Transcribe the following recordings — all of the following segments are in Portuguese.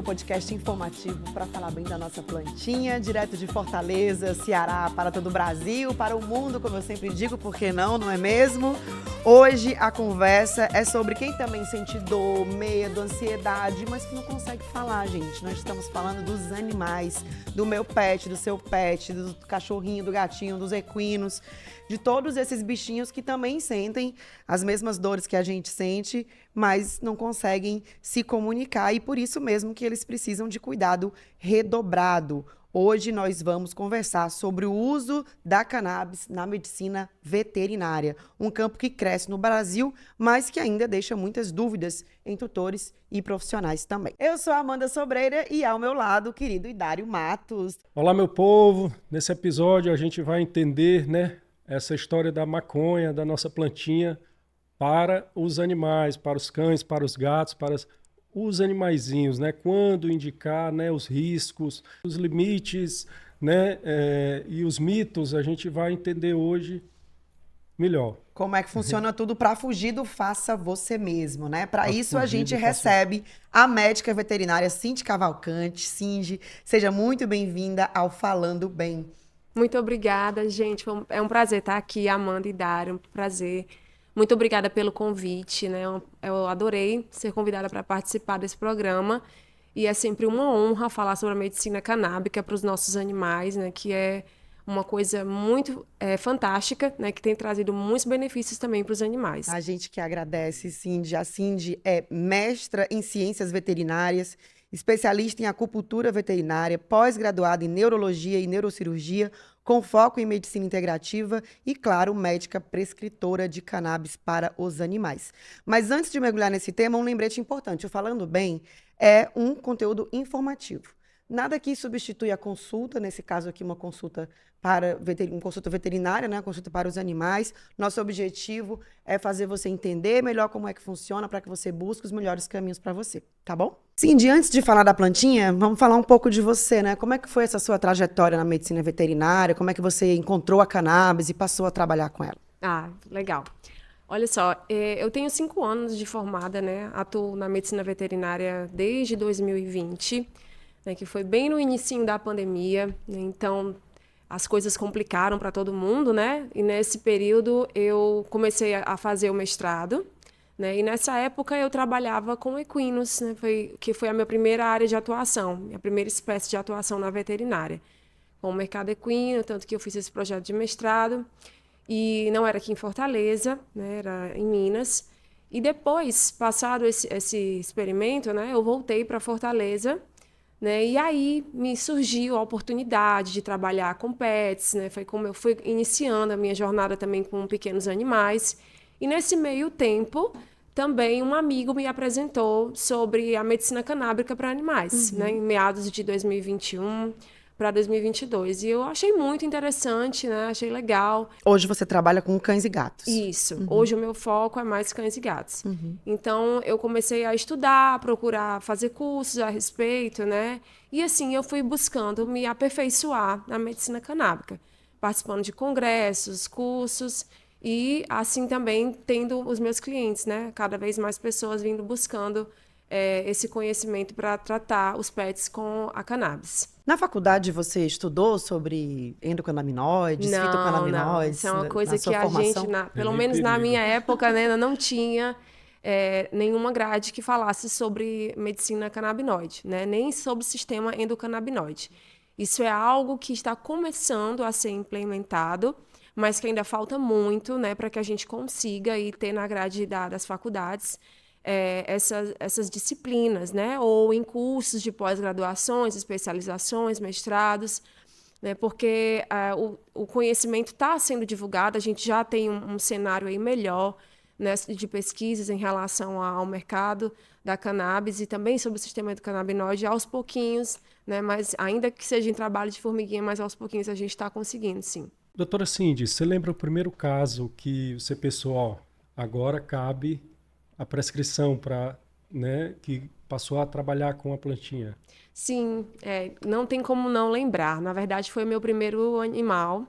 seu podcast informativo para falar bem da nossa plantinha, direto de Fortaleza, Ceará, para todo o Brasil, para o mundo, como eu sempre digo, por que não, não é mesmo? Hoje a conversa é sobre quem também sente dor, medo, ansiedade, mas que não consegue falar, gente. Nós estamos falando dos animais, do meu pet, do seu pet, do cachorrinho, do gatinho, dos equinos, de todos esses bichinhos que também sentem as mesmas dores que a gente sente, mas não conseguem se comunicar e por isso mesmo que eles precisam de cuidado redobrado. Hoje nós vamos conversar sobre o uso da cannabis na medicina veterinária, um campo que cresce no Brasil, mas que ainda deixa muitas dúvidas em tutores e profissionais também. Eu sou a Amanda Sobreira e ao meu lado o querido Idário Matos. Olá, meu povo! Nesse episódio a gente vai entender, essa história da maconha, da nossa plantinha, para os animais, para os cães, para os gatos, para os animaizinhos, Quando indicar, os riscos, os limites, e os mitos, a gente vai entender hoje melhor. Como é que funciona tudo para fugir do faça você mesmo, Para isso a gente fugir do recebe a médica veterinária Cindy Cavalcante. Cindy, seja muito bem-vinda ao Falando Bem. Muito obrigada, gente. É um prazer estar aqui, Amanda e Dário, um prazer. Muito obrigada pelo convite, Eu adorei ser convidada para participar desse programa e é sempre uma honra falar sobre a medicina canábica para os nossos animais, que é uma coisa muito fantástica, que tem trazido muitos benefícios também para os animais. A gente que agradece, Cindy. A Cindy é mestra em ciências veterinárias, especialista em acupuntura veterinária, pós-graduada em neurologia e neurocirurgia, com foco em medicina integrativa e, claro, médica prescritora de cannabis para os animais. Mas antes de mergulhar nesse tema, um lembrete importante. O Falando Bem é um conteúdo informativo. Nada que substitui a consulta, nesse caso aqui uma consulta uma consulta veterinária, uma consulta para os animais. Nosso objetivo é fazer você entender melhor como é que funciona para que você busque os melhores caminhos para você, tá bom? Cindy, antes de falar da plantinha, vamos falar um pouco de você, Como é que foi essa sua trajetória na medicina veterinária? Como é que você encontrou a cannabis e passou a trabalhar com ela? Ah, legal. Olha só, eu tenho 5 anos de formada, Atuo na medicina veterinária desde 2020, que foi bem no inicinho da pandemia, Então, as coisas complicaram para todo mundo, E nesse período eu comecei a fazer o mestrado, E nessa época eu trabalhava com equinos, que foi a minha primeira área de atuação, minha primeira espécie de atuação na veterinária, com o mercado equino, tanto que eu fiz esse projeto de mestrado. E não era aqui em Fortaleza, era em Minas. E depois, passado esse experimento, eu voltei para Fortaleza, e aí me surgiu a oportunidade de trabalhar com pets, Foi como eu fui iniciando a minha jornada também com pequenos animais. E nesse meio tempo, também um amigo me apresentou sobre a medicina canábica para animais, em meados de 2021 para 2022. E eu achei muito interessante, Achei legal. Hoje você trabalha com cães e gatos. Isso. Hoje o meu foco é mais cães e gatos. Então, eu comecei a estudar, a procurar fazer cursos a respeito, E assim, eu fui buscando me aperfeiçoar na medicina canábica, participando de congressos, cursos e assim também tendo os meus clientes, Cada vez mais pessoas vindo buscando esse conhecimento para tratar os pets com a cannabis. Na faculdade você estudou sobre endocannabinoides, fitocannabinoides? Não, isso é uma coisa que a gente, pelo menos na minha época, não tinha nenhuma grade que falasse sobre medicina canabinoide, nem sobre o sistema endocannabinoide. Isso é algo que está começando a ser implementado, mas que ainda falta muito, para que a gente consiga ir ter na grade das faculdades essas disciplinas, ou em cursos de pós-graduações, especializações, mestrados, porque o conhecimento está sendo divulgado, a gente já tem um cenário aí melhor, de pesquisas em relação ao mercado da cannabis e também sobre o sistema do canabinoide, aos pouquinhos, mas ainda que seja em trabalho de formiguinha, mas aos pouquinhos a gente está conseguindo, sim. Doutora Cindy, você lembra o primeiro caso que você pensou, agora cabe a prescrição para, que passou a trabalhar com a plantinha? Sim, não tem como não lembrar. Na verdade, foi meu primeiro animal,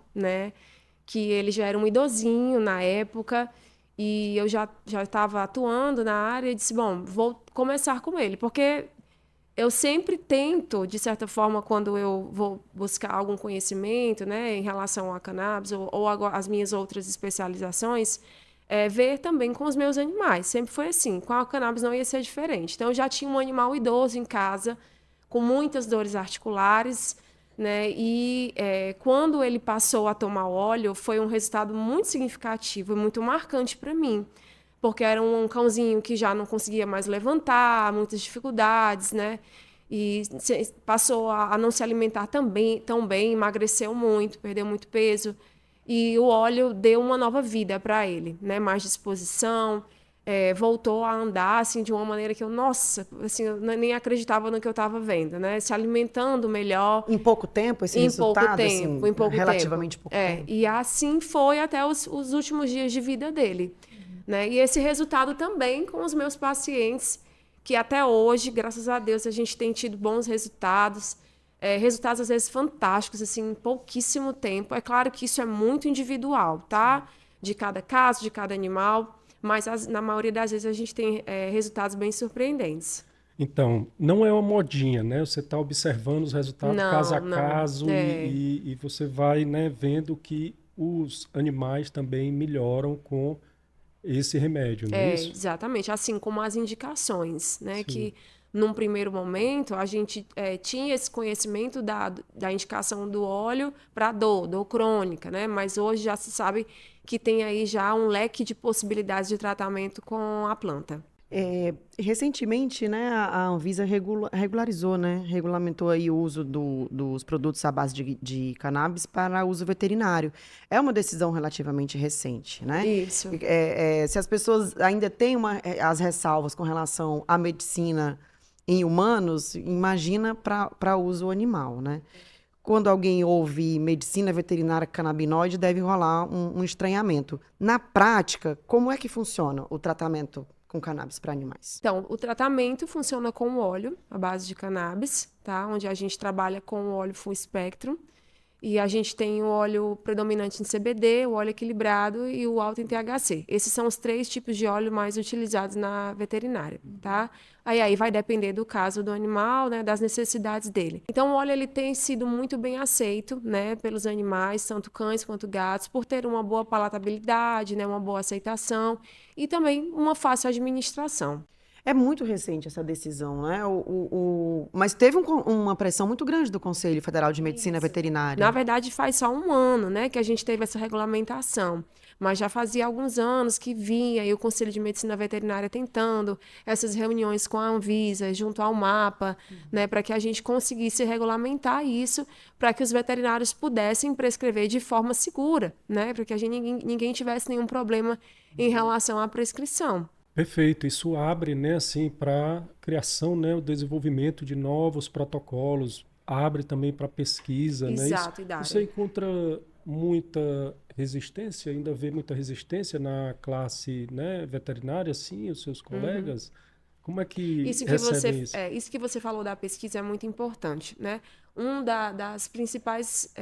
que ele já era um idosinho na época e eu já estava atuando na área e disse, bom, vou começar com ele, porque eu sempre tento, de certa forma, quando eu vou buscar algum conhecimento, né, em relação à cannabis ou as minhas outras especializações, ver também com os meus animais. Sempre foi assim, com a cannabis não ia ser diferente. Então, eu já tinha um animal idoso em casa, com muitas dores articulares, né, e quando ele passou a tomar óleo, foi um resultado muito significativo e muito marcante para mim. Porque era um cãozinho que já não conseguia mais levantar, muitas dificuldades, né? E passou a não se alimentar também, tão bem, emagreceu muito, perdeu muito peso. E o óleo deu uma nova vida para ele, né? Mais disposição, voltou a andar assim, de uma maneira que nossa, assim, eu nem acreditava no que eu estava vendo, né? Se alimentando melhor. Em pouco tempo, esse resultado? Em pouco relativamente pouco tempo. E assim foi até os últimos dias de vida dele. Né? E esse resultado também com os meus pacientes, que até hoje, graças a Deus, a gente tem tido bons resultados, resultados às vezes fantásticos, assim, em pouquíssimo tempo. É claro que isso é muito individual, tá? De cada caso, de cada animal, mas na maioria das vezes a gente tem resultados bem surpreendentes. Então, não é uma modinha, né? Você está observando os resultados caso a caso e você vai, né, vendo que os animais também melhoram com esse remédio, não é isso? Exatamente, assim como as indicações, né? Sim. Que num primeiro momento a gente tinha esse conhecimento da indicação do óleo para dor crônica, né? Mas hoje já se sabe que tem aí já um leque de possibilidades de tratamento com a planta. Recentemente, né, a Anvisa regularizou, né, regulamentou aí o uso dos produtos à base de cannabis para uso veterinário. É uma decisão relativamente recente, né? Isso. Se as pessoas ainda têm as ressalvas com relação à medicina em humanos, imagina para uso animal, né? Quando alguém ouve medicina veterinária canabinoide, deve rolar um estranhamento. Na prática, como é que funciona o tratamento com cannabis para animais? Então, o tratamento funciona com óleo, à base de cannabis, tá? Onde a gente trabalha com o óleo full spectrum. E a gente tem o óleo predominante em CBD, o óleo equilibrado e o alto em THC. Esses são os 3 tipos de óleo mais utilizados na veterinária, tá? Aí vai depender do caso do animal, né, das necessidades dele. Então, o óleo ele tem sido muito bem aceito, né, pelos animais, tanto cães quanto gatos, por ter uma boa palatabilidade, né, uma boa aceitação e também uma fácil administração. É muito recente essa decisão, né? Mas teve uma pressão muito grande do Conselho Federal de Medicina Veterinária. Na verdade, faz só um ano, né, que a gente teve essa regulamentação. Mas já fazia alguns anos que vinha e o Conselho de Medicina Veterinária tentando essas reuniões com a Anvisa, junto ao MAPA, né, para que a gente conseguisse regulamentar isso, para que os veterinários pudessem prescrever de forma segura, né, para que ninguém tivesse nenhum problema em relação à prescrição. Perfeito, isso abre, né, assim, para criação, né, o desenvolvimento de novos protocolos, abre também para pesquisa, Exato, né? Você encontra muita resistência, ainda vê muita resistência na classe, né, veterinária, sim, os seus colegas? Como é que recebem isso? Isso que você falou da pesquisa é muito importante, né? Das principais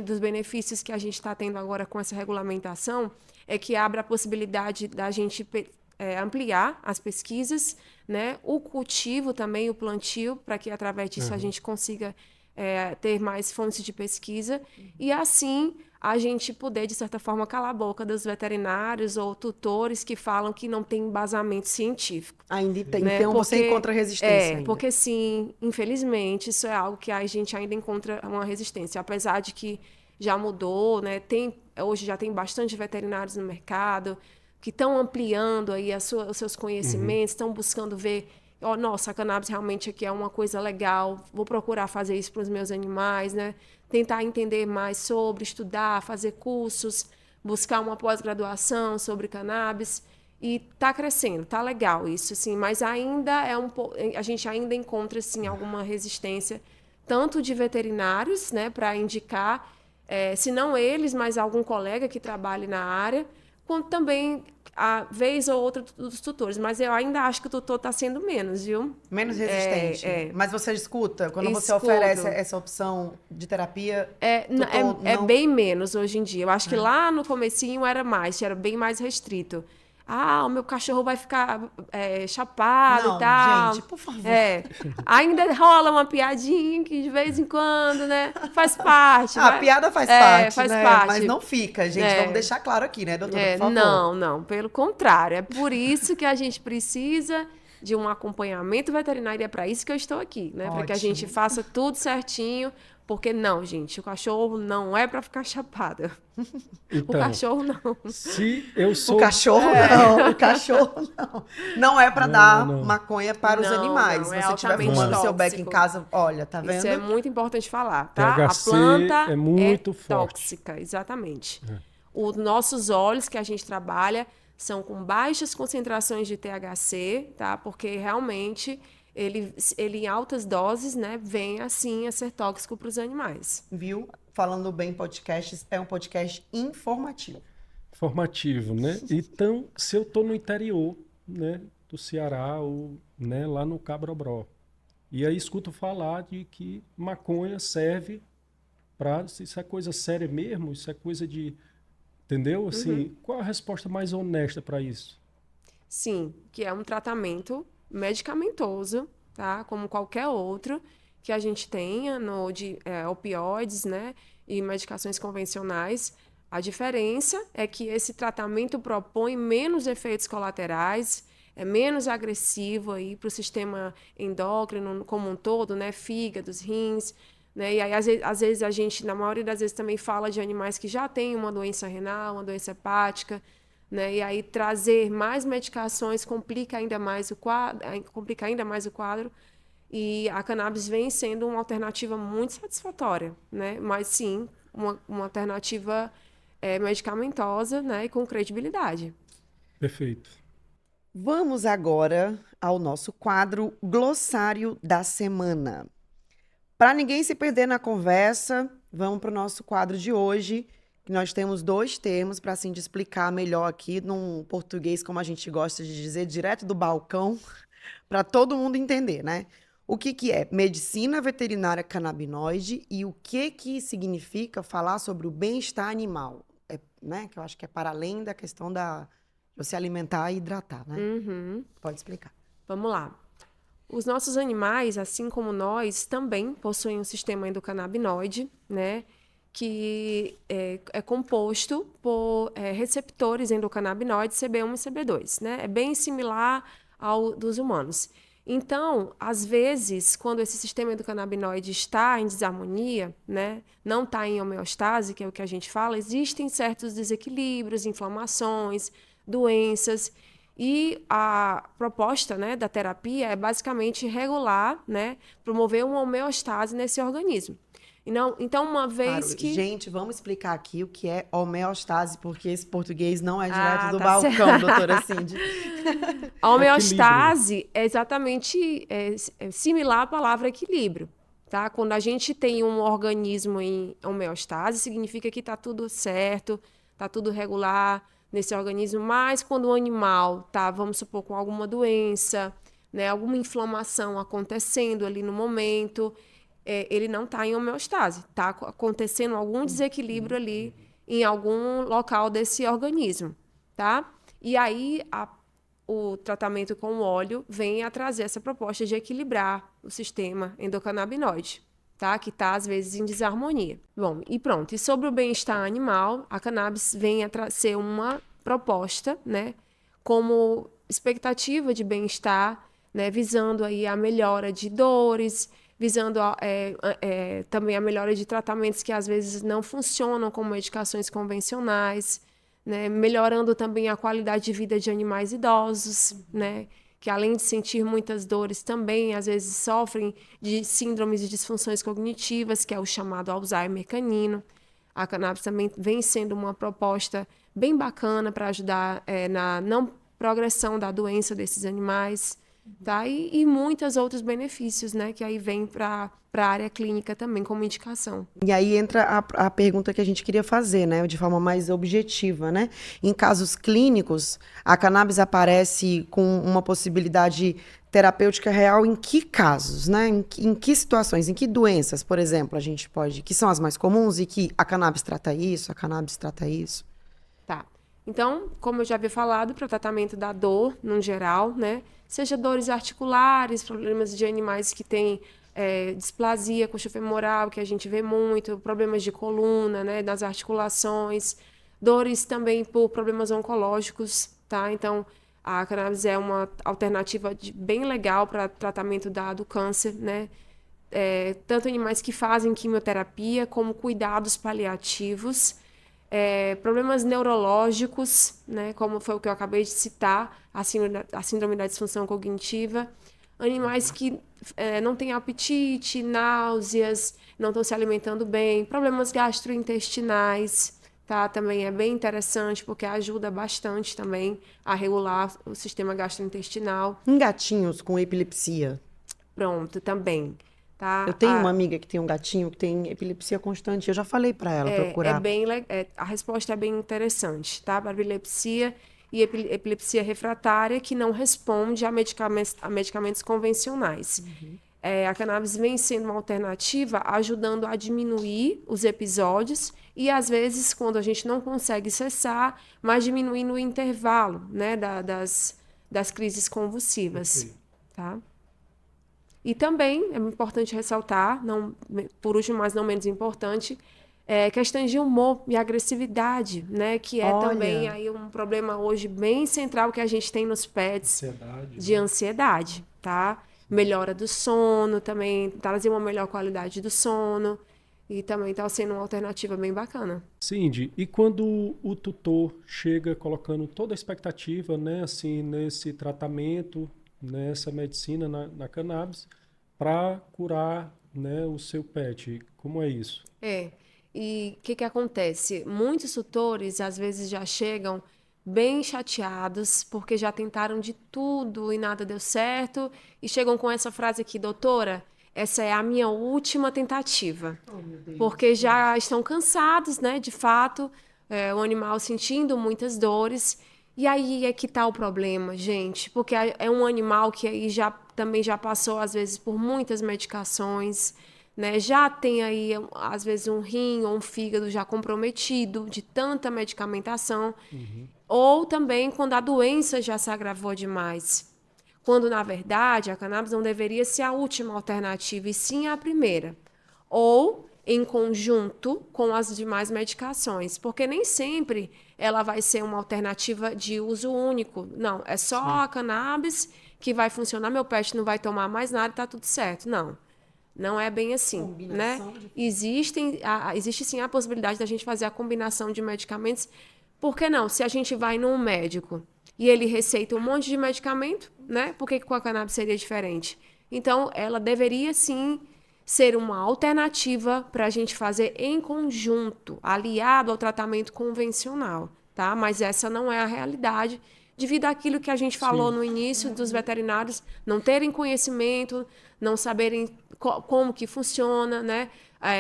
dos benefícios que a gente está tendo agora com essa regulamentação é que abre a possibilidade da gente ampliar as pesquisas, né? O cultivo também, o plantio, para que através disso a gente consiga ter mais fontes de pesquisa e assim a gente poder, de certa forma, calar a boca dos veterinários ou tutores que falam que não tem embasamento científico. Ainda tem, né? Então você encontra resistência ainda. Porque sim, infelizmente, isso é algo que a gente ainda encontra uma resistência, apesar de que já mudou, né? Hoje já tem bastante veterinários no mercado que estão ampliando aí os seus conhecimentos, estão buscando ver, nossa, a cannabis realmente aqui é uma coisa legal, vou procurar fazer isso para os meus animais, né? Tentar entender mais sobre, estudar, fazer cursos, buscar uma pós-graduação sobre cannabis. E está crescendo, está legal isso, assim, mas ainda a gente ainda encontra assim, alguma resistência, tanto de veterinários, né, para indicar, se não eles, mas algum colega que trabalhe na área, quanto também a vez ou outra dos tutores, mas eu ainda acho que o tutor está sendo menos, viu? Menos resistente. Mas você escuta quando você oferece essa opção de terapia? É bem menos hoje em dia. Eu acho que lá no comecinho era bem mais restrito. o meu cachorro vai ficar chapado Não, e tal. gente, por favor. Ainda rola uma piadinha que de vez em quando, né? Faz parte. A piada faz parte, faz né? parte. Mas não fica, gente. Vamos deixar claro aqui, né, doutora, por favor? Não, pelo contrário. É por isso que a gente precisa de um acompanhamento veterinário. É para isso que eu estou aqui, né? Para que a gente faça tudo certinho. Porque não, gente, o cachorro não é para ficar chapada. Então, o cachorro não. Se eu sou... O cachorro não, o cachorro não. Não é para dar maconha para os animais. Não, Se você estiver fumando seu beck em casa, olha, tá vendo? Isso é muito importante falar, tá? THC a planta é muito forte. tóxica, exatamente. Os nossos óleos que a gente trabalha são com baixas concentrações de THC, tá? Porque realmente ele em altas doses, né, vem assim a ser tóxico para os animais. Viu? Falando bem, podcast é um podcast informativo. Formativo, né? Então, se eu estou no interior, né, do Ceará, ou, né, lá no Cabrobró, e aí escuto falar de que maconha serve para... Isso é coisa séria mesmo? Isso é coisa de... Entendeu? Assim, qual a resposta mais honesta para isso? Sim, que é um tratamento medicamentoso, tá? Como qualquer outro que a gente tenha de opioides, né? E medicações convencionais. A diferença é que esse tratamento propõe menos efeitos colaterais, é menos agressivo aí para o sistema endócrino como um todo, né? Fígados, rins, né? E aí, às vezes, a gente, na maioria das vezes, também fala de animais que já têm uma doença renal, uma doença hepática, né? E aí trazer mais medicações complica ainda mais o quadro, e a cannabis vem sendo uma alternativa muito satisfatória, né? Mas sim, uma alternativa medicamentosa, né? E com credibilidade. Perfeito. Vamos agora ao nosso quadro Glossário da Semana. Para ninguém se perder na conversa, vamos para o nosso quadro de hoje. Nós temos 2 termos para assim, explicar melhor aqui, num português, como a gente gosta de dizer, direto do balcão, para todo mundo entender, né? O que é medicina veterinária canabinoide e o que significa falar sobre o bem-estar animal, né? Que eu acho que é para além da questão de você alimentar e hidratar, né? Pode explicar. Vamos lá. Os nossos animais, assim como nós, também possuem um sistema endocannabinoide, né? Que é composto por receptores endocannabinoides CB1 e CB2, né? É bem similar ao dos humanos. Então, às vezes, quando esse sistema endocannabinoide está em desarmonia, né, não está em homeostase, que é o que a gente fala, existem certos desequilíbrios, inflamações, doenças, e a proposta, né, da terapia é basicamente regular, né, promover uma homeostase nesse organismo. Então, uma vez claro. que... Gente, vamos explicar aqui o que é homeostase, porque esse português não é direto do balcão, doutora Cindy. A homeostase é exatamente similar à palavra equilíbrio, tá? Quando a gente tem um organismo em homeostase, significa que está tudo certo, está tudo regular nesse organismo, mas quando o animal está, vamos supor, com alguma doença, né, alguma inflamação acontecendo ali no momento... ele não está em homeostase, está acontecendo algum desequilíbrio ali em algum local desse organismo, tá? E aí o tratamento com o óleo vem a trazer essa proposta de equilibrar o sistema endocannabinoide, tá? Que está às vezes em desarmonia. Bom, e pronto. E sobre o bem-estar animal, a cannabis vem a ser uma proposta, né? Como expectativa de bem-estar, né? Visando aí a melhora de dores, visando também a melhora de tratamentos que às vezes não funcionam com medicações convencionais, né? Melhorando também a qualidade de vida de animais idosos, né? Que além de sentir muitas dores também, às vezes sofrem de síndromes e disfunções cognitivas, que é o chamado Alzheimer canino. A cannabis também vem sendo uma proposta bem bacana para ajudar na não progressão da doença desses animais. Tá? E muitos outros benefícios, né? Que aí vem para a área clínica também como indicação. E aí entra a pergunta que a gente queria fazer, né? De forma mais objetiva, né? Em casos clínicos, a cannabis aparece com uma possibilidade terapêutica real em que casos, né? Em que situações, em que doenças, por exemplo, a gente pode... Que são as mais comuns e que a cannabis trata isso, a cannabis trata isso? Tá. Então, como eu já havia falado, para o tratamento da dor, no geral, né? Seja dores articulares, problemas de animais que têm displasia coxofemoral, que a gente vê muito, problemas de coluna, né? Das articulações, dores também por problemas oncológicos, tá? Então, a cannabis é uma alternativa bem legal para tratamento do câncer, né? Tanto animais que fazem quimioterapia, como cuidados paliativos, problemas neurológicos, né? Como foi o que eu acabei de citar, a síndrome da disfunção cognitiva, animais que não têm apetite, náuseas, não estão se alimentando bem, problemas gastrointestinais, tá? Também é bem interessante, porque ajuda bastante também a regular o sistema gastrointestinal. Em gatinhos com epilepsia. Pronto, também. Tá? Eu tenho uma amiga que tem um gatinho que tem epilepsia constante. Eu já falei para ela procurar. A resposta é bem interessante, tá? Para epilepsia e epilepsia refratária que não responde a medicamentos convencionais. A cannabis vem sendo uma alternativa, ajudando a diminuir os episódios e, às vezes, quando a gente não consegue cessar, mas diminuindo o intervalo, né, das crises convulsivas. Tá? E também é importante ressaltar, por último, mas não menos importante, questões de humor e agressividade, né? Que é também aí um problema hoje bem central que a gente tem nos pets, de ansiedade, tá? Melhora do sono também, trazer uma melhor qualidade do sono e também está sendo uma alternativa bem bacana. Cindy, e quando o tutor chega colocando toda a expectativa, né, assim, nesse tratamento, nessa medicina, na cannabis, para curar, né, o seu pet, como é isso? E o que acontece? Muitos tutores, às vezes, já chegam bem chateados, porque já tentaram de tudo e nada deu certo, e chegam com essa frase aqui: doutora, essa é a minha última tentativa. Porque já estão cansados, né, de fato, o animal sentindo muitas dores. E aí é que está o problema, gente, porque é um animal que aí também já passou, às vezes, por muitas medicações, né? Já tem aí, às vezes, um rim ou um fígado já comprometido de tanta medicamentação, ou também quando a doença já se agravou demais. Quando, na verdade, a cannabis não deveria ser a última alternativa, e sim a primeira. Ou em conjunto com as demais medicações, porque nem sempre ela vai ser uma alternativa de uso único. Não, é só a cannabis que vai funcionar, meu pet não vai tomar mais nada e está tudo certo. Não, não é bem assim, né? Existe sim a possibilidade da gente fazer a combinação de medicamentos. Por que não? Se a gente vai num médico e ele receita um monte de medicamento, né? Por que com a cannabis seria diferente? Então, ela deveria sim ser uma alternativa para a gente fazer em conjunto, aliado ao tratamento convencional, tá? Mas essa não é a realidade, devido àquilo que a gente falou no início, dos veterinários não terem conhecimento, não saberem como que funciona, né?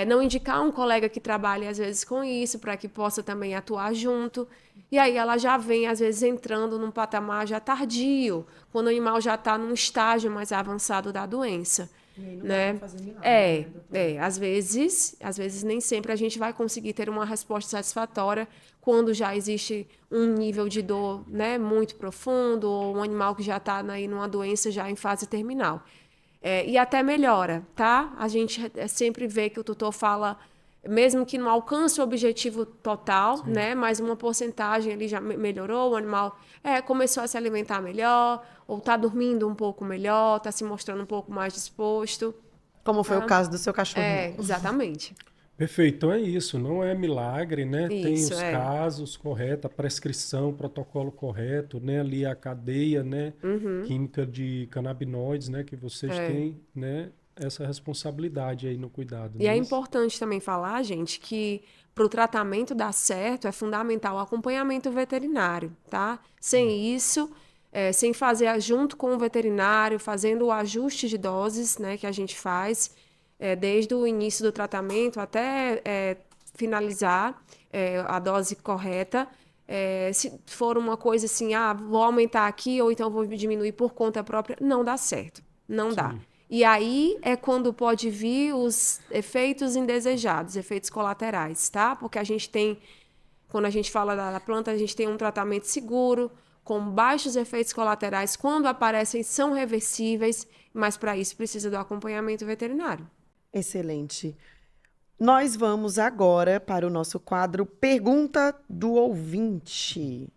Não indicar um colega que trabalhe, às vezes, com isso, para que possa também atuar junto. E aí ela já vem, às vezes, entrando num patamar já tardio, quando o animal já está num estágio mais avançado da doença. Né? Às vezes nem sempre a gente vai conseguir ter uma resposta satisfatória quando já existe um nível de dor, né, muito profundo, ou um animal que já está aí numa doença já em fase terminal. E até melhora, tá? A gente sempre vê que o tutor fala, mesmo que não alcance o objetivo total, né, mas uma porcentagem ali já melhorou, o animal começou a se alimentar melhor, ou está dormindo um pouco melhor, está se mostrando um pouco mais disposto. Como foi o caso do seu cachorro. Exatamente. Perfeito, então é isso, não é milagre, né? Isso, tem os casos corretos, a prescrição, o protocolo correto, né? Ali a cadeia, né? Química de canabinoides, né? Que vocês têm, né? Essa responsabilidade aí no cuidado. E é importante também falar, gente, que para o tratamento dar certo é fundamental o acompanhamento veterinário, tá? Sem isso, sem fazer junto com o veterinário, fazendo o ajuste de doses, né? Que a gente faz desde o início do tratamento até finalizar a dose correta. Se for uma coisa assim, vou aumentar aqui ou então vou diminuir por conta própria, não dá certo, não dá. E aí é quando pode vir os efeitos indesejados, efeitos colaterais, tá? Porque a gente tem Quando a gente fala da planta, a gente tem um tratamento seguro, com baixos efeitos colaterais. Quando aparecem, são reversíveis, mas para isso precisa do acompanhamento veterinário. Excelente. Nós vamos agora para o nosso quadro Pergunta do Ouvinte.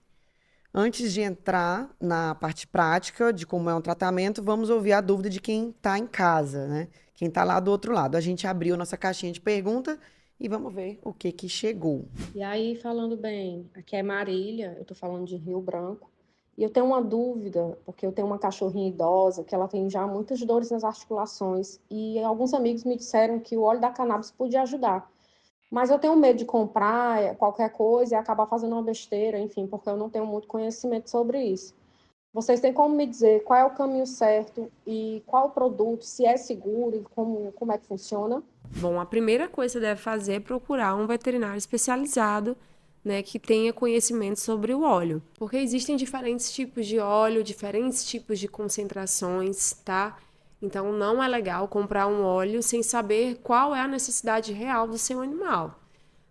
Antes de entrar na parte prática de como é um tratamento, vamos ouvir a dúvida de quem está em casa, né? Quem está lá do outro lado. A gente abriu nossa caixinha de pergunta e vamos ver o que chegou. E aí, falando bem, aqui é Marília, eu estou falando de Rio Branco, e eu tenho uma dúvida, porque eu tenho uma cachorrinha idosa, que ela tem já muitas dores nas articulações, e alguns amigos me disseram que o óleo da cannabis podia ajudar. Mas eu tenho medo de comprar qualquer coisa e acabar fazendo uma besteira, enfim, porque eu não tenho muito conhecimento sobre isso. Vocês têm como me dizer qual é o caminho certo e qual o produto, se é seguro e como é que funciona? Bom, a primeira coisa que você deve fazer é procurar um veterinário especializado, né, que tenha conhecimento sobre o óleo. Porque existem diferentes tipos de óleo, diferentes tipos de concentrações, tá? Então, não é legal comprar um óleo sem saber qual é a necessidade real do seu animal,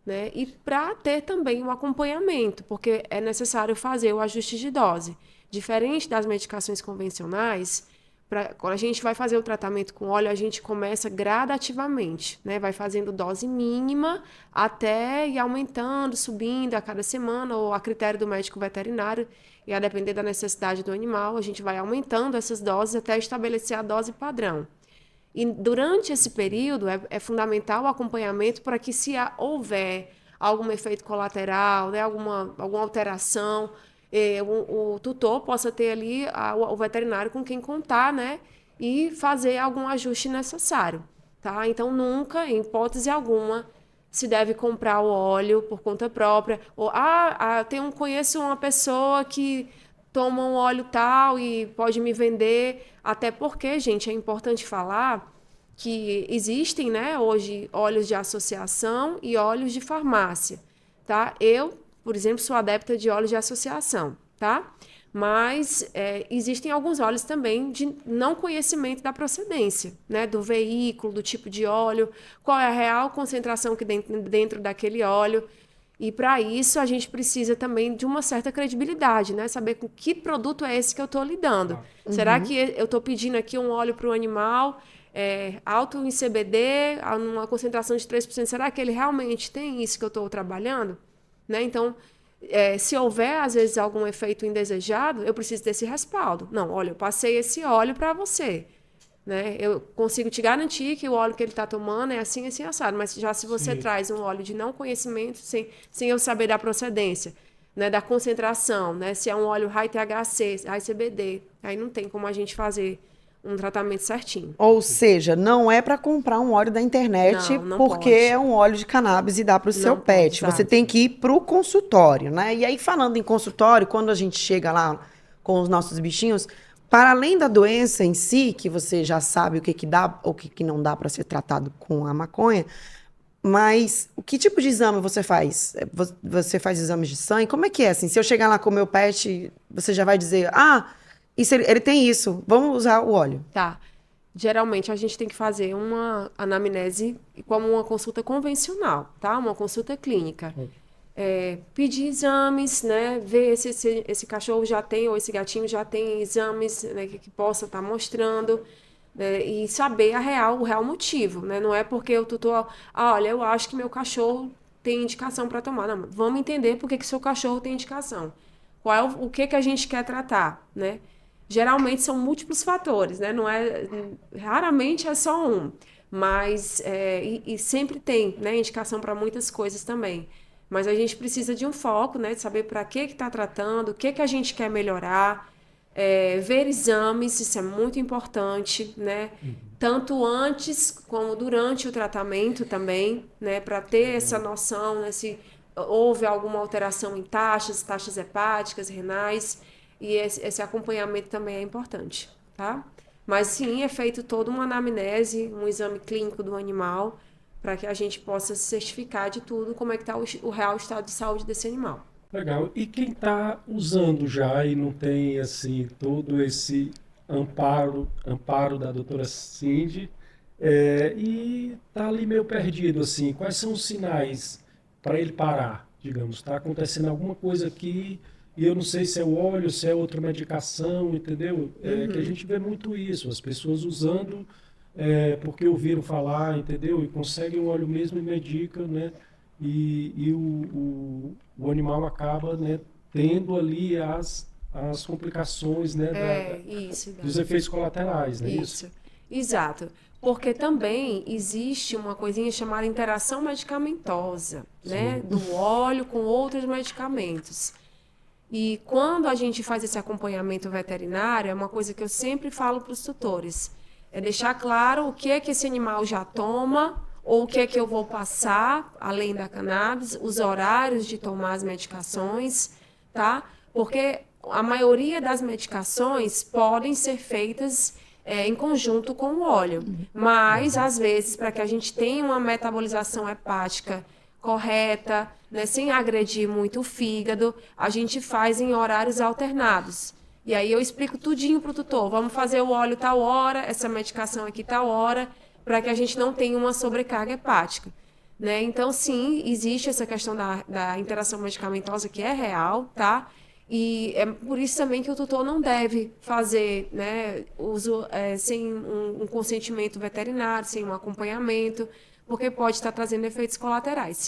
né? E para ter também um acompanhamento, porque é necessário fazer o ajuste de dose. Diferente das medicações convencionais, quando a gente vai fazer o tratamento com óleo, a gente começa gradativamente, né? Vai fazendo dose mínima até ir aumentando, subindo a cada semana, ou a critério do médico veterinário, e a depender da necessidade do animal, a gente vai aumentando essas doses até estabelecer a dose padrão. E durante esse período é fundamental o acompanhamento para que, se houver algum efeito colateral, né, alguma alteração, o tutor possa ter ali o veterinário com quem contar, né, e fazer algum ajuste necessário, tá? Então, nunca, em hipótese alguma, se deve comprar o óleo por conta própria. Ou, conheço uma pessoa que toma um óleo tal e pode me vender. Até porque, gente, é importante falar que existem, né, hoje, óleos de associação e óleos de farmácia, tá? Eu, por exemplo, sou adepta de óleos de associação, tá? Mas existem alguns óleos também de não conhecimento da procedência, né? Do veículo, do tipo de óleo, qual é a real concentração que dentro daquele óleo. E para isso a gente precisa também de uma certa credibilidade, né? Saber com que produto é esse que eu estou lidando. Será que eu estou pedindo aqui um óleo para o animal alto em CBD, numa concentração de 3%? Será que ele realmente tem isso que eu estou trabalhando? Né? Então, se houver, às vezes, algum efeito indesejado, eu preciso desse respaldo. Não, olha, eu passei esse óleo para você. Né? Eu consigo te garantir que o óleo que ele está tomando é assim, assim, assado. Mas já se você traz um óleo de não conhecimento, sem eu saber da procedência, né, da concentração, né, se é um óleo high THC, high CBD, aí não tem como a gente fazer um tratamento certinho. Ou seja, não é para comprar um óleo da internet não porque pode. é um óleo de cannabis e dá para o seu pet. Pode, você tem que ir para o consultório, né? E aí, falando em consultório, quando a gente chega lá com os nossos bichinhos, para além da doença em si, que você já sabe o que dá ou o que não dá para ser tratado com a maconha, mas que tipo de exame você faz? Você faz exames de sangue? Como é que é assim? Se eu chegar lá com o meu pet, você já vai dizer, isso, ele tem isso, vamos usar o óleo. Tá. Geralmente a gente tem que fazer uma anamnese como uma consulta convencional, tá? Uma consulta clínica. Pedir exames, né? Ver se esse cachorro já tem ou esse gatinho já tem exames, né, que possa estar mostrando, né, e saber o real motivo, né? Não é porque o tutor, olha, eu acho que meu cachorro tem indicação para tomar. Não, vamos entender por que seu cachorro tem indicação. Qual é o que a gente quer tratar, né? Geralmente são múltiplos fatores, né? Raramente é só um, mas e sempre tem, né, indicação para muitas coisas também. Mas a gente precisa de um foco, né, de saber para que está tratando, o que a gente quer melhorar, ver exames, isso é muito importante, né? Tanto antes como durante o tratamento também, né, para ter essa noção, né, se houve alguma alteração em taxas hepáticas, renais. E esse acompanhamento também é importante, tá? Mas sim, é feito toda uma anamnese, um exame clínico do animal, para que a gente possa se certificar de tudo, como é que está o real estado de saúde desse animal. Legal. E quem está usando já e não tem, assim, todo esse amparo da doutora Cindy, e está ali meio perdido, assim, quais são os sinais para ele parar digamos, está acontecendo alguma coisa aqui e eu não sei se é o óleo, se é outra medicação, entendeu? Que a gente vê muito isso, as pessoas usando porque ouviram falar, entendeu? E conseguem o óleo mesmo e medicam, né? E o animal acaba, né, tendo ali as complicações, né, dos efeitos colaterais, né? Isso, exato. Porque também existe uma coisinha chamada interação medicamentosa, né? Do óleo com outros medicamentos. E quando a gente faz esse acompanhamento veterinário, é uma coisa que eu sempre falo para os tutores, é deixar claro o que é que esse animal já toma, ou o que é que eu vou passar, além da cannabis, os horários de tomar as medicações, tá? Porque a maioria das medicações podem ser feitas em conjunto com o óleo. Mas, às vezes, para que a gente tenha uma metabolização hepática correta, né, sem agredir muito o fígado, a gente faz em horários alternados. E aí eu explico tudinho para o tutor. Vamos fazer o óleo tal hora, essa medicação aqui tal hora, para que a gente não tenha uma sobrecarga hepática. Né? Então, sim, existe essa questão da interação medicamentosa que é real, tá? E é por isso também que o tutor não deve fazer, né, uso sem um consentimento veterinário, sem um acompanhamento, porque pode estar trazendo efeitos colaterais.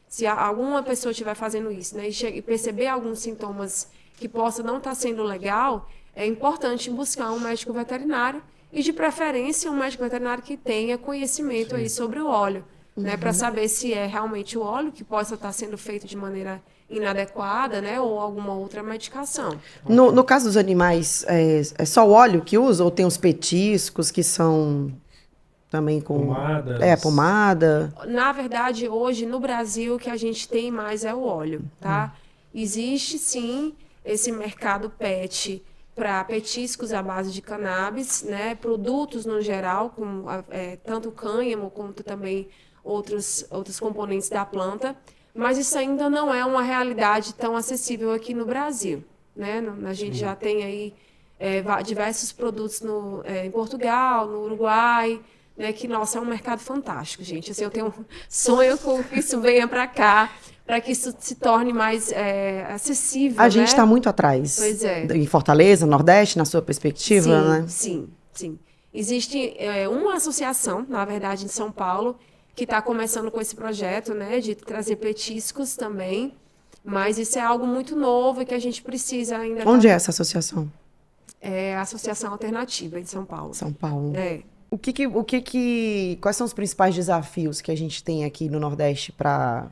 Se alguma pessoa estiver fazendo isso, né, e perceber alguns sintomas que possa não estar sendo legal, é importante buscar um médico veterinário e, de preferência, um médico veterinário que tenha conhecimento aí sobre o óleo, né, para saber se é realmente o óleo que possa estar sendo feito de maneira inadequada, né, ou alguma outra medicação. No caso dos animais, é só o óleo que usa ou tem os petiscos que são também com pomada? Na verdade, hoje no Brasil o que a gente tem mais é o óleo, tá? Existe sim esse mercado pet para petiscos à base de cannabis, né? Produtos no geral, como tanto cânhamo quanto também outros componentes da planta, mas isso ainda não é uma realidade tão acessível aqui no Brasil, né? A gente já tem aí diversos produtos em Portugal, no Uruguai, né, que, nossa, é um mercado fantástico, gente. Assim, eu tenho um sonho com que isso venha para cá, para que isso se torne mais acessível. A gente está muito atrás. Pois é. Em Fortaleza, Nordeste, na sua perspectiva, né? Sim. Existe uma associação, na verdade, em São Paulo, que está começando com esse projeto, né, de trazer petiscos também, mas isso é algo muito novo e que a gente precisa ainda... Onde é essa associação? É a Associação Alternativa, em São Paulo. São Paulo. É. Quais são os principais desafios que a gente tem aqui no Nordeste para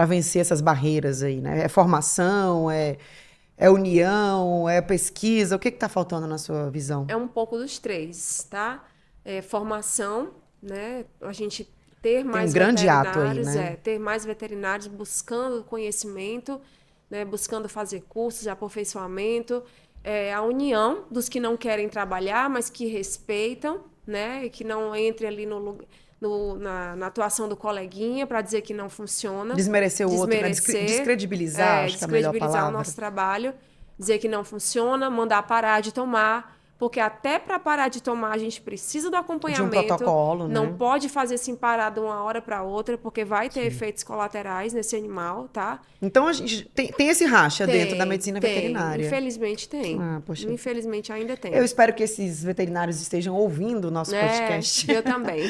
vencer essas barreiras aí, né? É formação, é união, é pesquisa? O que está faltando na sua visão? É um pouco dos três, tá? Formação, né? A gente ter mais veterinários, ter mais veterinários buscando conhecimento, né? Buscando fazer cursos de aperfeiçoamento, a união dos que não querem trabalhar, mas que respeitam, né? E que não entre ali na atuação do coleguinha para dizer que não funciona. Desmerecer o outro, né? Descredibilizar, acho que é a melhor palavra. Descredibilizar o nosso trabalho, dizer que não funciona, mandar parar de tomar, porque até para parar de tomar a gente precisa do acompanhamento. De um protocolo, né? Não pode fazer assim parar de uma hora para outra, porque vai ter efeitos colaterais nesse animal, tá? Então a gente tem esse racha dentro da medicina veterinária. Infelizmente tem. Poxa. Infelizmente ainda tem. Eu espero que esses veterinários estejam ouvindo o nosso podcast. Eu também.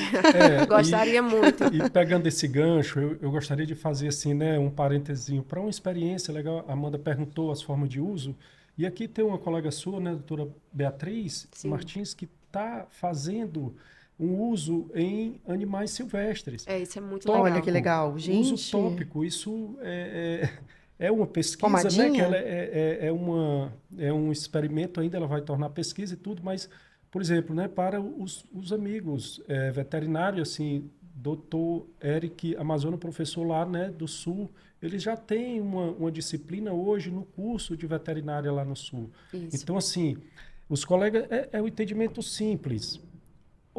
Gostaria muito. E pegando esse gancho, eu gostaria de fazer assim, né, um parentezinho para uma experiência legal. A Amanda perguntou as formas de uso. E aqui tem uma colega sua, né, a doutora Beatriz Martins, que está fazendo um uso em animais silvestres. Isso é muito legal. Olha que legal, gente. Uso tópico, isso é uma pesquisa, pomadinha? né, que ela é um experimento ainda, ela vai tornar pesquisa e tudo, mas, por exemplo, né, para os amigos veterinários, assim, doutor Eric Amazono, professor lá, né, do Sul, eles já têm uma disciplina hoje no curso de veterinária lá no Sul. Isso. Então, assim, os colegas, é um entendimento simples.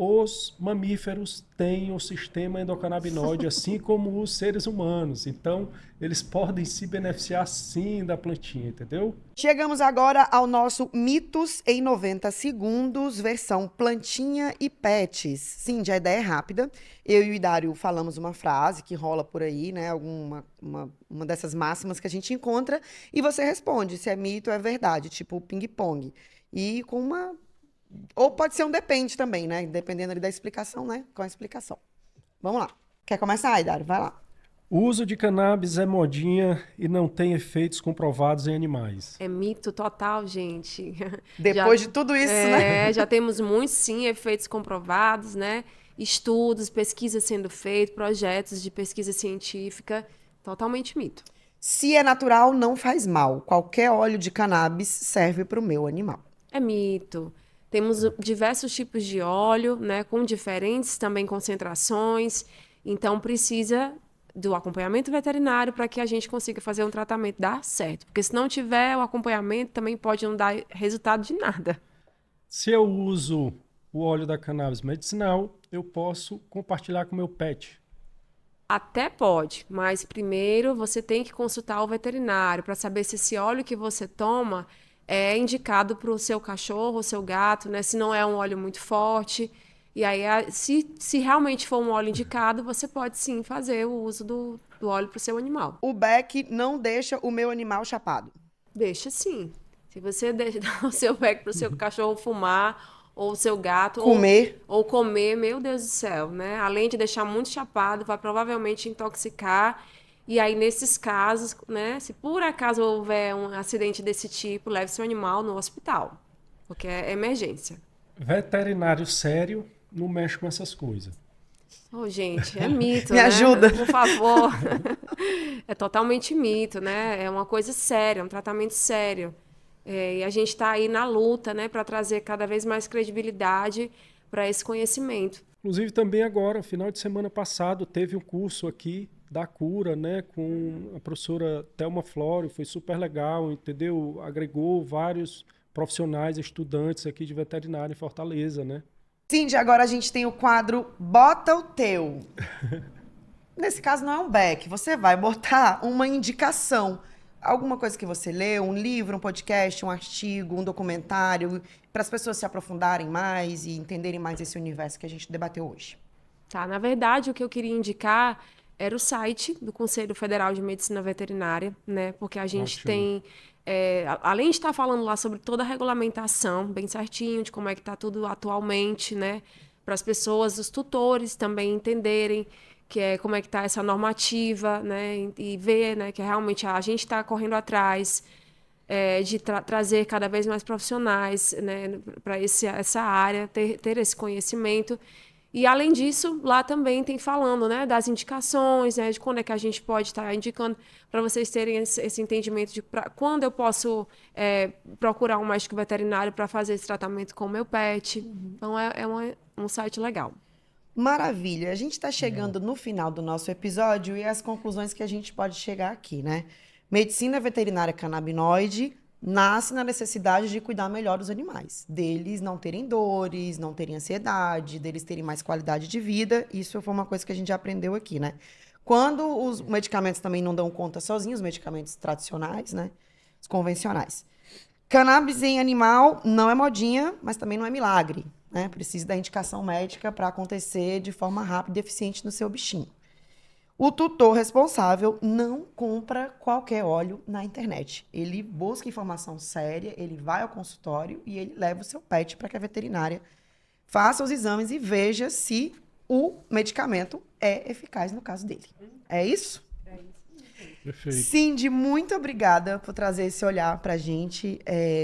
os mamíferos têm o sistema endocannabinoide, assim como os seres humanos. Então, eles podem se beneficiar, sim, da plantinha, entendeu? Chegamos agora ao nosso Mitos em 90 segundos, versão plantinha e pets. Sim, a ideia é rápida. Eu e o Idário falamos uma frase que rola por aí, né? Uma dessas máximas que a gente encontra. E você responde se é mito ou é verdade, tipo ping-pong. E com uma... Ou pode ser um depende também, né? Dependendo ali da explicação, né? Com a explicação. Vamos lá. Quer começar, Idário? Vai lá. O uso de cannabis é modinha e não tem efeitos comprovados em animais. É mito total, gente. Depois de tudo isso, né? Já temos muitos, sim, efeitos comprovados, né? Estudos, pesquisas sendo feitas, projetos de pesquisa científica. Totalmente mito. Se é natural, não faz mal. Qualquer óleo de cannabis serve para o meu animal. É mito. Temos diversos tipos de óleo, né? Com diferentes também concentrações. Então, precisa do acompanhamento veterinário para que a gente consiga fazer um tratamento dar certo. Porque se não tiver o acompanhamento, também pode não dar resultado de nada. Se eu uso o óleo da cannabis medicinal, eu posso compartilhar com o meu pet. Até pode, mas primeiro você tem que consultar o veterinário para saber se esse óleo que você toma é indicado para o seu cachorro, o seu gato, né? Se não é um óleo muito forte. E aí, se realmente for um óleo indicado, você pode sim fazer o uso do óleo para o seu animal. O Beck não deixa o meu animal chapado. Deixa sim. Se você dar o seu Beck para o seu cachorro fumar, ou o seu gato... Comer. Ou comer, meu Deus do céu, né? Além de deixar muito chapado, vai provavelmente intoxicar. E aí, nesses casos, né? Se por acaso houver um acidente desse tipo, leve seu animal no hospital. Porque é emergência. Veterinário sério não mexe com essas coisas. Oh, gente, é mito, Me né? ajuda. Por favor. É totalmente mito, né? É uma coisa séria, um tratamento sério. E a gente está aí na luta, né, para trazer cada vez mais credibilidade para esse conhecimento. Inclusive, também agora, final de semana passado, teve um curso aqui da cura, né, com a professora Thelma Flório, foi super legal, entendeu? Agregou vários profissionais, estudantes aqui de veterinária em Fortaleza, né? Cindy, agora a gente tem o quadro Bota o Teu. Nesse caso não é um Beck, você vai botar uma indicação. Alguma coisa que você leu, um livro, um podcast, um artigo, um documentário, para as pessoas se aprofundarem mais e entenderem mais esse universo que a gente debateu hoje. Tá, na verdade, o que eu queria indicar era o site do Conselho Federal de Medicina Veterinária, né? Porque a gente tem, além de estar falando lá sobre toda a regulamentação, bem certinho, de como é que está tudo atualmente, né? Para as pessoas, os tutores também entenderem como é que está essa normativa, né? E ver, né, que realmente a gente está correndo atrás de trazer cada vez mais profissionais, né, para essa área, ter esse conhecimento. E, além disso, lá também tem falando, né, das indicações, né, de quando é que a gente pode estar indicando, para vocês terem esse entendimento de quando eu posso procurar um médico veterinário para fazer esse tratamento com o meu pet. Então, um site legal. Maravilha. A gente está chegando no final do nosso episódio e as conclusões que a gente pode chegar aqui, né? Medicina veterinária canabinoide nasce na necessidade de cuidar melhor dos animais, deles não terem dores, não terem ansiedade, deles terem mais qualidade de vida. Isso foi uma coisa que a gente já aprendeu aqui, né? Quando os medicamentos também não dão conta sozinhos, os medicamentos tradicionais, né? Os convencionais. Cannabis em animal não é modinha, mas também não é milagre, né? Precisa da indicação médica para acontecer de forma rápida e eficiente no seu bichinho. O tutor responsável não compra qualquer óleo na internet. Ele busca informação séria, ele vai ao consultório e ele leva o seu pet para que a veterinária faça os exames e veja se o medicamento é eficaz no caso dele. É isso? Perfeito. Cindy, muito obrigada por trazer esse olhar pra gente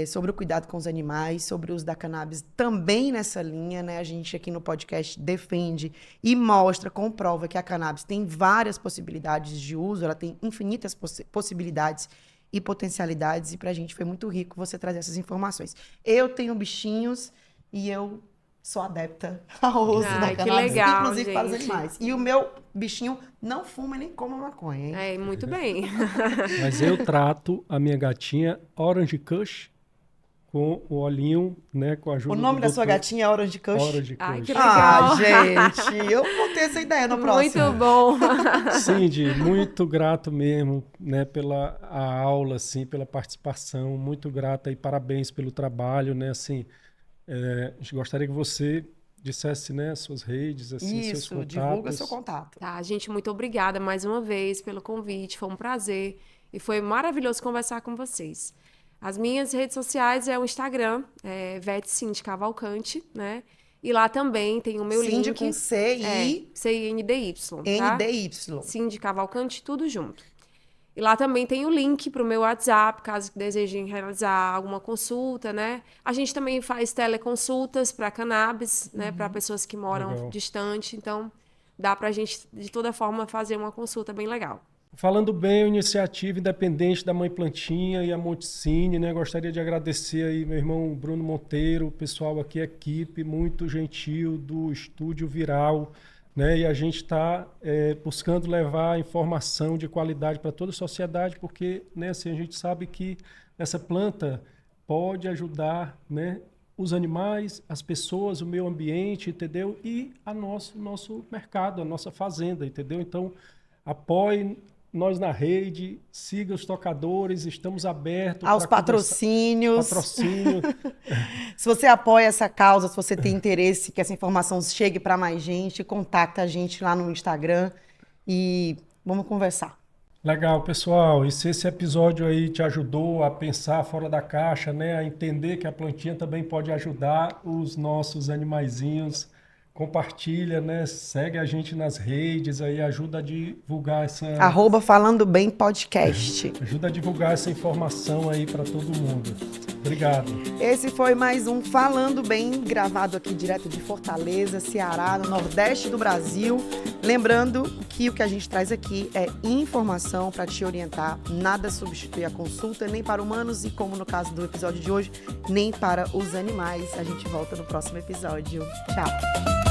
sobre o cuidado com os animais, sobre o uso da cannabis também nessa linha, né? A gente aqui no podcast defende e mostra, comprova que a cannabis tem várias possibilidades de uso, ela tem infinitas possibilidades e potencialidades, e pra gente foi muito rico você trazer essas informações. Eu tenho bichinhos e eu sou adepta ao uso da cannabis, legal, inclusive gente. para os animais. E o meu bichinho não fuma nem come maconha, hein? Muito bem. Mas eu trato a minha gatinha Orange Kush com o olhinho, né? Com a ajuda O nome da sua gatinha é Orange Kush? Orange Ai, Kush. que legal. Gente, eu vou ter essa ideia no próximo. Muito bom. Cindy, muito grato mesmo, né, pela a aula, assim, pela participação, muito grato e parabéns pelo trabalho, né, assim, a gente gostaria que você dissesse, né, suas redes, assim, seus Isso, contatos. divulga seu contato. Tá, gente, muito obrigada mais uma vez pelo convite, foi um prazer e foi maravilhoso conversar com vocês. As minhas redes sociais é o Instagram, Vete Cindy Cavalcante, né? E lá também tem o meu Cindy link. com C-I... C-I-N-D-Y, tá? N-D-Y. Cindy Cavalcante, tudo junto. E lá também tem o link para o meu WhatsApp, caso desejem realizar alguma consulta, né? A gente também faz teleconsultas para cannabis, né? Para pessoas que moram Legal. distante. Então, dá para a gente, de toda forma, fazer uma consulta bem legal. Falando bem, a iniciativa independente da Mãe Plantinha e a Monticine, né? Gostaria de agradecer aí meu irmão Bruno Monteiro, o pessoal aqui, a equipe muito gentil do Estúdio Viral, né? E a gente está buscando levar informação de qualidade para toda a sociedade, porque, né, assim, a gente sabe que essa planta pode ajudar, né, os animais, as pessoas, o meio ambiente, entendeu? E nosso mercado, a nossa fazenda, entendeu? Então, apoie nós na rede, siga os tocadores, estamos abertos Aos para patrocínios. patrocínio. Se você apoia essa causa, se você tem interesse que essa informação chegue para mais gente, contacta a gente lá no Instagram e vamos conversar. Legal, pessoal. E se esse episódio aí te ajudou a pensar fora da caixa, né, a entender que a plantinha também pode ajudar os nossos animaizinhos, compartilha, né, segue a gente nas redes aí, ajuda a divulgar essa @Falando Bem Podcast. ajuda a divulgar essa informação aí para todo mundo. Obrigado. Esse foi mais um Falando Bem, gravado aqui direto de Fortaleza, Ceará, no Nordeste do Brasil. Lembrando que o que a gente traz aqui é informação para te orientar, nada substitui a consulta, nem para humanos e, como no caso do episódio de hoje, nem para os animais. A gente volta no próximo episódio. Tchau!